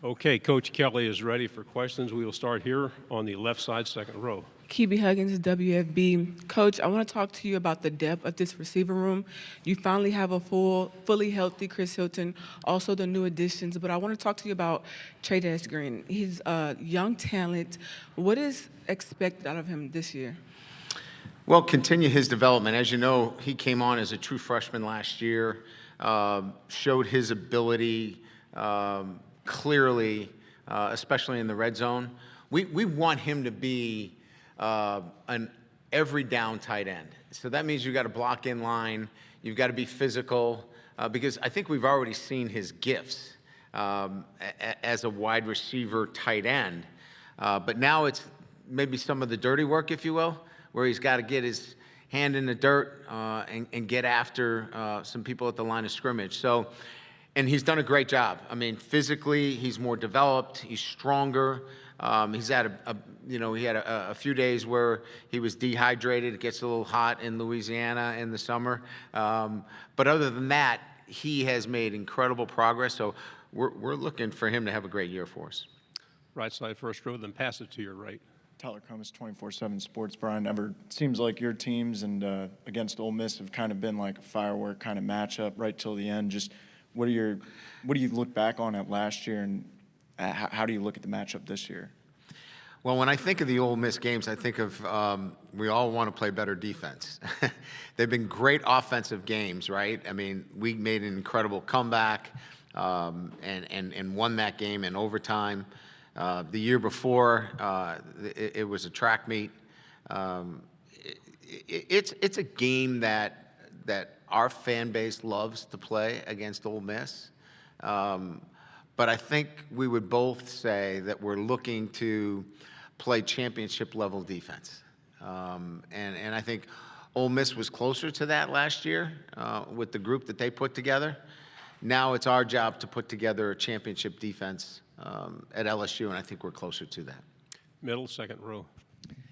Okay, Coach Kelly is ready for questions. We will start here on the left side, second row. Kibi Huggins, WFB. Coach, I want to talk to you about the depth of this receiver room. You finally have a fully healthy Chris Hilton, also the new additions, but I want to talk to you about Trey Green. He's a young talent. What is expected out of him this year? Well, continue his development. As you know, he came on as a true freshman last year, showed his ability clearly, especially in the red zone. We want him to be an every down tight end. So that means you've got to block in line, you've got to be physical, because I think we've already seen his gifts as a wide receiver tight end. But now it's maybe some of the dirty work, if you will, where he's got to get his hand in the dirt and get after some people at the line of scrimmage. So, and he's done a great job. I mean, physically, he's more developed, he's stronger. He's had he had a few days where he was dehydrated. It gets a little hot in Louisiana in the summer. But other than that, he has made incredible progress. So we're looking for him to have a great year for us. Right side, first row, then pass it to your right. Tyler Crumis, 24/7 Sports. Brian, seems like your teams and against Ole Miss have kind of been like a firework kind of matchup right till the end. Just what do you look back on at last year, and how do you look at the matchup this year? Well, when I think of the Ole Miss games, I think of we all want to play better defense. They've been great offensive games, right? I mean, we made an incredible comeback and won that game in overtime. The year before, it was a track meet. It's a game that our fan base loves to play against Ole Miss. But I think we would both say that we're looking to play championship level defense. And I think Ole Miss was closer to that last year with the group that they put together. Now it's our job to put together a championship defense at LSU, and I think we're closer to that. Middle, second row.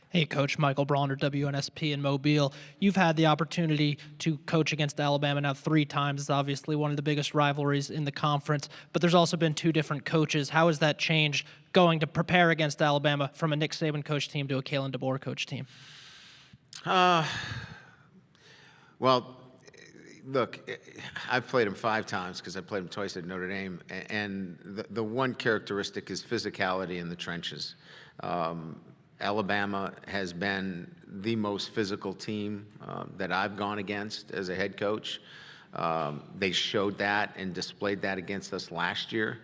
Hey, Coach. Michael Brawner, WNSP in Mobile. You've had the opportunity to coach against Alabama now 3 times. It's obviously one of the biggest rivalries in the conference, but there's also been 2 different coaches. How has that changed going to prepare against Alabama from a Nick Saban coach team to a Kalen DeBoer coach team? Well, look, I've played him 5 times because I played him twice at Notre Dame, and the one characteristic is physicality in the trenches. Alabama has been the most physical team that I've gone against as a head coach. They showed that and displayed that against us last year.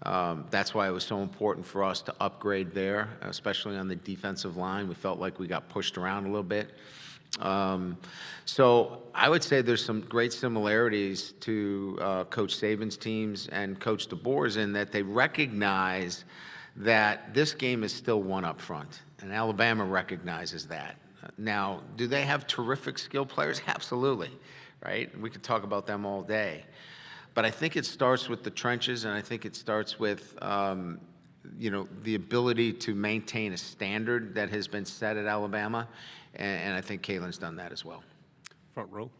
That's why it was so important for us to upgrade there, especially on the defensive line. We felt like we got pushed around a little bit. So I would say there's some great similarities to Coach Saban's teams and Coach DeBoer's in that they recognize that this game is still one up front, and Alabama recognizes that. Now, do they have terrific skill players? Absolutely, right? We could talk about them all day. But I think it starts with the trenches, and I think it starts with the ability to maintain a standard that has been set at Alabama, and I think Kalen's done that as well. Front row.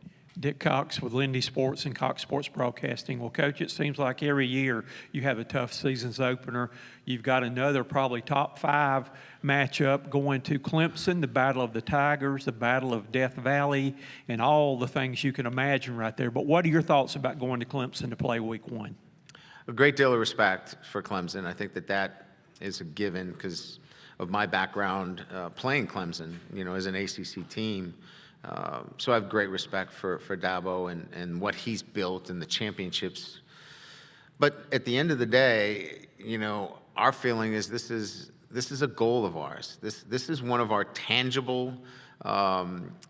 Dick Cox with Lindy Sports and Cox Sports Broadcasting. Well, Coach, it seems like every year you have a tough season's opener. You've got another probably top 5 matchup going to Clemson, the Battle of the Tigers, the Battle of Death Valley, and all the things you can imagine right there. But what are your thoughts about going to Clemson to play week 1? A great deal of respect for Clemson. I think that is a given because of my background playing Clemson, as an ACC team. So I have great respect for Dabo and what he's built and the championships. But at the end of the day, our feeling is this is a goal of ours. This is one of our tangible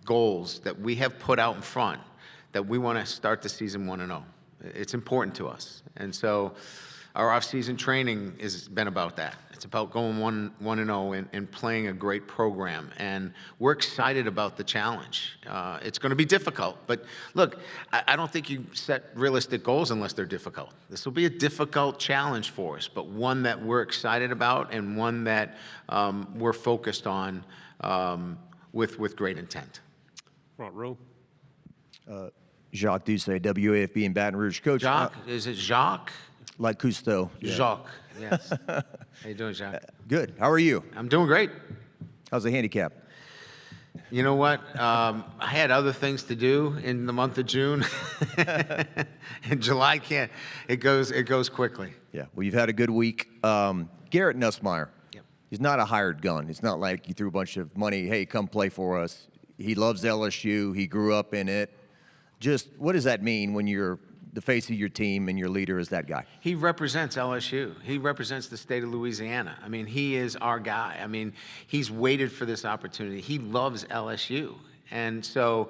goals that we have put out in front, that we want to start the season 1-0. It's important to us. And so our off-season training has been about that. It's about going 1-0 and playing a great program. And we're excited about the challenge. It's going to be difficult. But look, I don't think you set realistic goals unless they're difficult. This will be a difficult challenge for us, but one that we're excited about and one that we're focused on with great intent. Front row. Jacques Doucet, WAFB in Baton Rouge. Coach. Jacques? Is it Jacques? Like Cousteau. Yeah. Jacques. Yes. How you doing, Jack? Good. How are you? I'm doing great. How's the handicap? You know what? I had other things to do in the month of June, and July can't. It goes quickly. Yeah. Well, you've had a good week. Garrett Nussmeier. Yep. He's not a hired gun. It's not like you threw a bunch of money. Hey, come play for us. He loves LSU. He grew up in it. Just what does that mean when you're the face of your team and your leader is that guy? He represents LSU. He represents the state of Louisiana. I mean, he is our guy. I mean, he's waited for this opportunity. He loves LSU. And so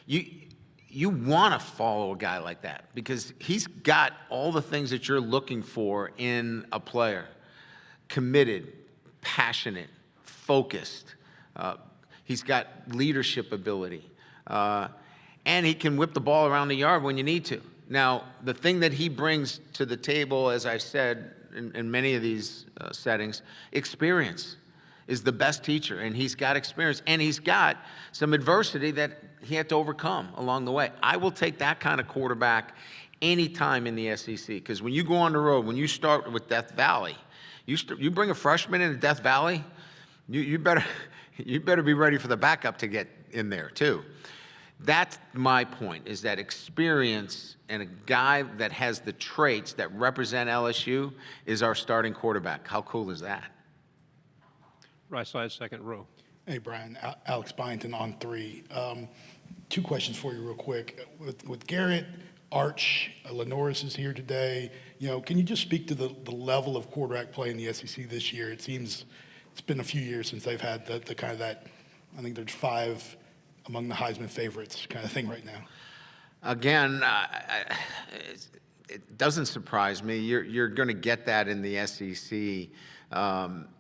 you want to follow a guy like that because he's got all the things that you're looking for in a player. Committed, passionate, focused. He's got leadership ability. And he can whip the ball around the yard when you need to. Now, the thing that he brings to the table, as I've said in many of these settings, experience is the best teacher, and he's got experience, and he's got some adversity that he had to overcome along the way. I will take that kind of quarterback anytime in the SEC, because when you go on the road, when you start with Death Valley, you bring a freshman into Death Valley, you better be ready for the backup to get in there too. That's my point, is that experience and a guy that has the traits that represent LSU is our starting quarterback. How cool is that? Right side, second row. Hey, Brian. Alex Byington on 3. 2 questions for you real quick. With Garrett, Arch, Lenoris is here today. Can you just speak to the level of quarterback play in the SEC this year? It seems it's been a few years since they've had the kind of that, I think there's 5 among the Heisman favorites kind of thing right now. Again, it doesn't surprise me. You're going to get that in the SEC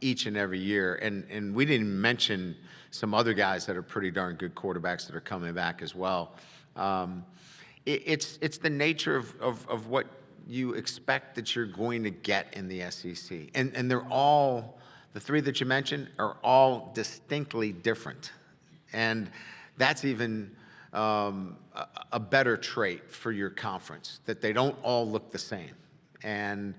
each and every year. And we didn't mention some other guys that are pretty darn good quarterbacks that are coming back as well. It's the nature of what you expect that you're going to get in the SEC. And they're all, the 3 that you mentioned, are all distinctly different. And that's even a better trait for your conference, that they don't all look the same. And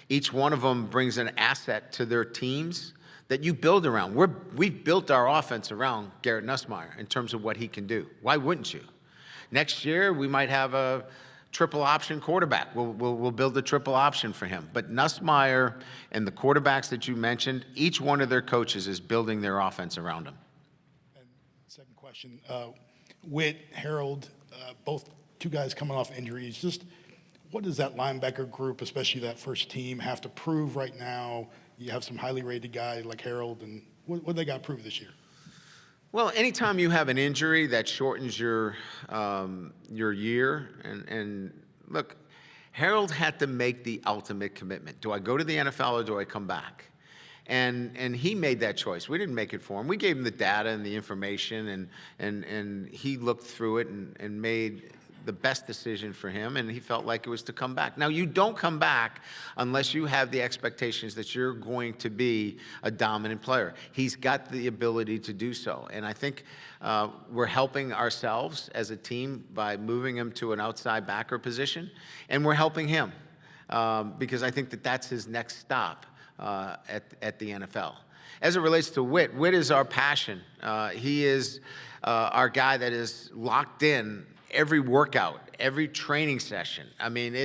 each one of them brings an asset to their teams that you build around. We've built our offense around Garrett Nussmeier in terms of what he can do. Why wouldn't you? Next year, we might have a triple option quarterback. We'll build a triple option for him. But Nussmeier and the quarterbacks that you mentioned, each one of their coaches is building their offense around him. And second question, Witt, Harold, both 2 guys coming off injuries. Just what does that linebacker group, especially that first team, have to prove right now? You have some highly rated guys like Harold, and what do they got to prove this year? Well, anytime you have an injury that shortens your year, and look, Harold had to make the ultimate commitment. Do I go to the NFL or do I come back? And he made that choice. We didn't make it for him. We gave him the data and the information, and he looked through it and made the best decision for him, and he felt like it was to come back. Now, you don't come back unless you have the expectations that you're going to be a dominant player. He's got the ability to do so, and I think we're helping ourselves as a team by moving him to an outside backer position, and we're helping him because I think that that's his next stop at the NFL. As it relates to Witt, Witt is our passion. He is our guy that is locked in every workout, every training session. I mean,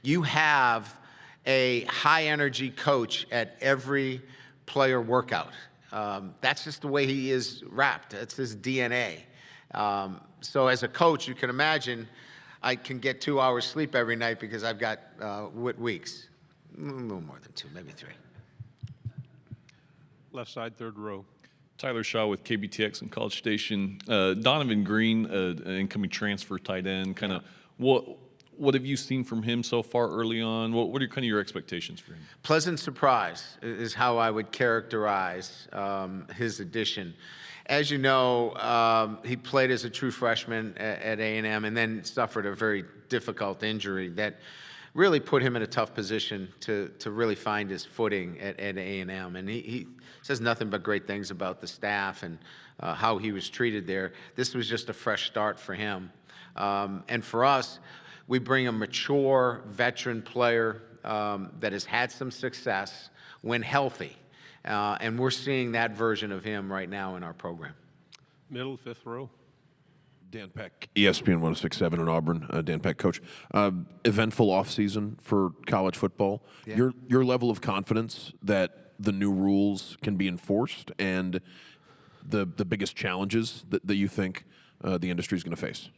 you have a high energy coach at every player workout. That's just the way he is wrapped. That's his DNA. So as a coach, you can imagine I can get 2 hours sleep every night because I've got Witt Weeks. A little more than 2, maybe 3. Left side, third row. Tyler Shaw with KBTX and College Station. Donovan Green, an incoming transfer tight end. Kind of what have you seen from him so far early on? What are kind of your expectations for him? Pleasant surprise is how I would characterize his addition. As you know, he played as a true freshman at A&M and then suffered a very difficult injury that really put him in a tough position to really find his footing at A&M. And he says nothing but great things about the staff and how he was treated there. This was just a fresh start for him. And for us, We bring a mature veteran player that has had some success when healthy. And we're seeing that version of him right now in our program. Middle, fifth row. Dan Peck, ESPN 106.7 in Auburn. Dan Peck, coach. Eventful offseason for college football. Yeah. Your level of confidence that the new rules can be enforced and the biggest challenges that you think the industry is going to face.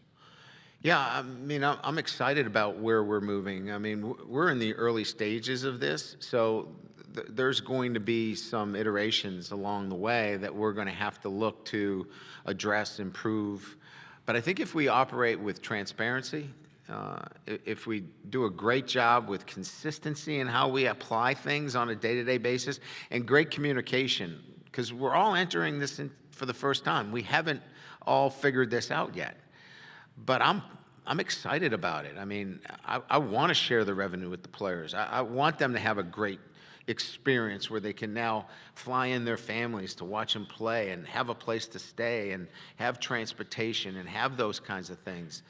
Yeah, I mean, I'm excited about where we're moving. I mean, we're in the early stages of this, so there's going to be some iterations along the way that we're going to have to look to address, improve. But I think if we operate with transparency, if we do a great job with consistency in how we apply things on a day-to-day basis, and great communication, because we're all entering this in for the first time. We haven't all figured this out yet. But I'm excited about it. I mean, I want to share the revenue with the players. I want them to have a great experience where they can now fly in their families to watch them play and have a place to stay and have transportation and have those kinds of things.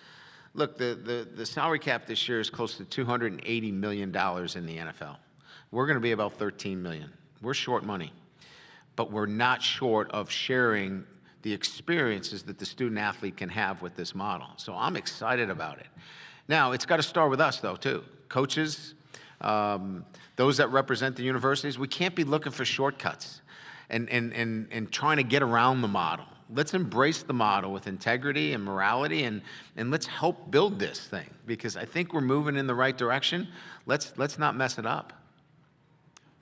Look, the salary cap this year is close to $280 million in the NFL. We're going to be about $13 million. We're short money, but we're not short of sharing the experiences that the student athlete can have with this model. So I'm excited about it. Now, it's got to start with us, though, too. Coaches, those that represent the universities, we can't be looking for shortcuts and trying to get around the model. Let's embrace the model with integrity and morality, and let's help build this thing, because I think we're moving in the right direction. Let's not mess it up.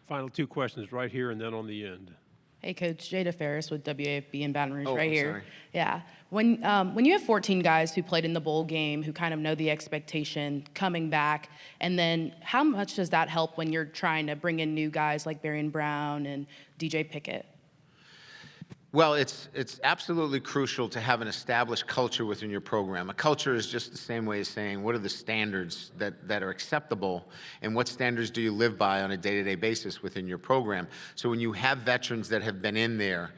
Final two questions right here and then on the end. Hey, Coach. Jada Ferris with WAFB in Baton Rouge, Oh, right I'm here. sorry. Yeah. When you have 14 guys who played in the bowl game, who kind of know the expectation coming back, and then how much does that help when you're trying to bring in new guys like Barian Brown and DJ Pickett? Well, it's absolutely crucial to have an established culture within your program. A culture is just the same way as saying, what are the standards that are acceptable, and what standards do you live by on a day-to-day basis within your program? So when you have veterans that have been in there,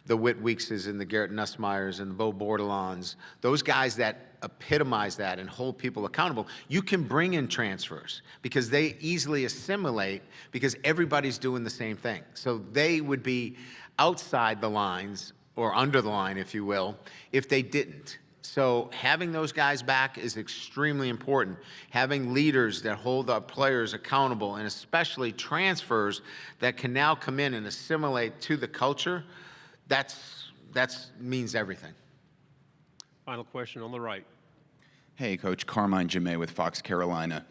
the Whit Weekses and the Garrett Nussmeyers and the Bo Bordelons, those guys that epitomize that and hold people accountable, you can bring in transfers because they easily assimilate because everybody's doing the same thing. So they would be outside the lines, or under the line, if you will, if they didn't. So having those guys back is extremely important. Having leaders that hold our players accountable, and especially transfers that can now come in and assimilate to the culture, that means everything. Final question on the right. Hey, Coach. Carmine Jammet with Fox Carolina.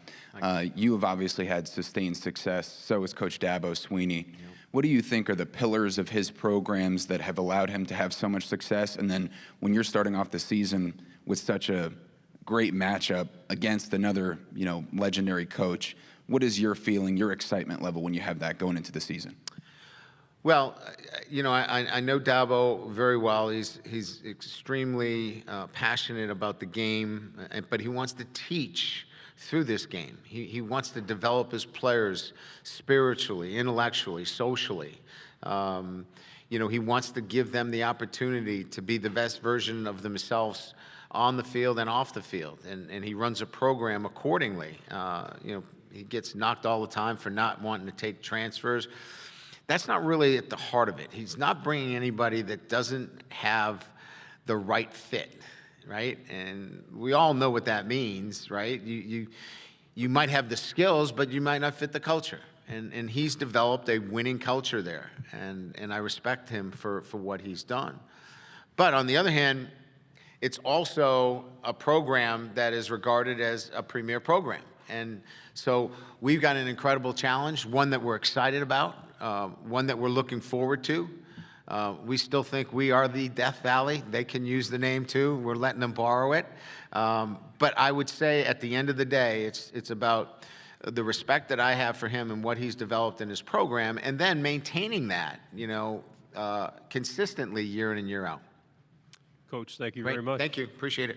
You have obviously had sustained success. So has Coach Dabo Sweeney. Yep. What do you think are the pillars of his programs that have allowed him to have so much success? And then when you're starting off the season with such a great matchup against another, legendary coach, what is your feeling, your excitement level when you have that going into the season? Well, I know Dabo very well. He's extremely passionate about the game, but he wants to teach through this game. He wants to develop his players spiritually, intellectually, socially. He wants to give them the opportunity to be the best version of themselves on the field and off the field, and he runs a program accordingly. He gets knocked all the time for not wanting to take transfers. That's not really at the heart of it. He's not bringing anybody that doesn't have the right fit, right? And we all know what that means, right? You might have the skills, but you might not fit the culture. And he's developed a winning culture there, and I respect him for what he's done. But on the other hand, it's also a program that is regarded as a premier program. And so we've got an incredible challenge, one that we're excited about, one that we're looking forward to. We still think we are the Death Valley. They can use the name too. We're letting them borrow it. But I would say at the end of the day, it's about the respect that I have for him and what he's developed in his program, and then maintaining that, consistently year in and year out. Coach, thank you Great. very much. Thank you. Appreciate it.